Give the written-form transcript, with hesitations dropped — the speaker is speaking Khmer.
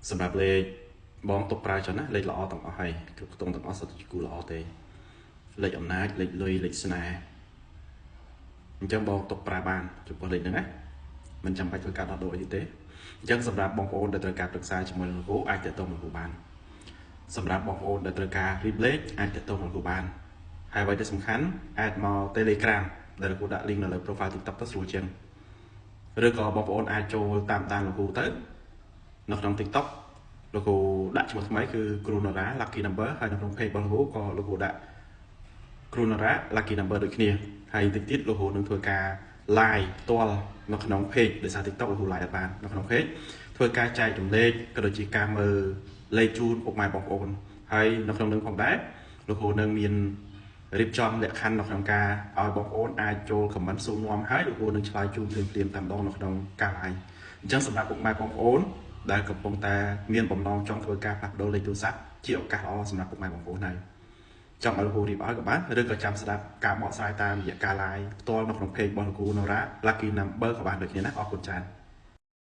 សម្រាប់លេខបងទុកប្រើចុះណាលេខល្អទាំងអស់ហើយគ្រប់ខ្ទង់ទាំងអស់សុទ្ធតែគូល្អទេលេខអំណាចលេខលុយលេខស្នេហ៍អញ្ចឹងបងទុកប្រើបានចំពោះលេខហ្នឹងណាមិនចាំបាច់ធ្វើការដោះដូរអីទេអញ្ចឹងសម្រាប់បងប្អូនដែលត្រូវការប្រឹក្សាជាមួយនឹងគ្រូអាចទាក់ទងនឹងគ្រូបានសម្រាប់បងប្អូនដែលត្រូវការរៀបលេខអាចទាក់ទងនឹងគ្រូបានហើយអ្វីដែលសំខាន់អាចមក Telegram ដែលគ្រូដាក់ link នៅលើ profile TikTok ទៅស្រួលជាងឬក៏បងប្អូនអាចចូលតាមដានលោកគ្រូទៅនៅក្នុង TikTok លោកគ្រូដាក់ឈ្មោះថ្មីគឺគ្រូនរ៉ា Lucky Number ហើយនៅក្នុង page របស់លោកគ្រូក៏លោកគ្រូដាក់គ្រូនរ៉ា Lucky Number ដូចគ្នាហើយតិចទៀតលោកគ្រូនឹងធ្វើការ live ផ្ទាល់នៅក្នុង page ដោយសារ TikTok លោកគ្រូ live បាននៅក្នុង page ធ្វើការចែកចម្លែកក៏ដូចជាការមើលលេខជូនពុកម៉ែបងប្អូនហើយនៅក្នុងនឹងផងដែរលោកគ្រូនឹងមានរៀបចំលក្ខខណ្ឌនៅក្នុងការឲ្យបងប្អូនអាចចូល comment សួរនាំហើយលោកគ្រូនឹងឆ្លើយជូនភ្លាមៗតែម្ដងនៅក្នុងការ live អញ្ចឹងសម្រាប់ពុកម៉ែបងប្អូនដែលកំពុងតែមានបំណងចង់ធ្វើការផ្លាស់ប្ដូរលេខទូរស័ព្ទជាឱកាសល្អសម្រាប់ពុកម៉ែបងប្អូនហើយចង់ឲ្យលោកគ្រូរៀបឲ្យក៏បានឬក៏ចាំស្ដាប់ការបកស្រាយតាមរយៈការ live ផ្ទាល់នៅក្នុង page របស់លោកគ្រូនរ៉ា Lucky Number ក៏បានដូចគ្នាណាអរគុណច្រើន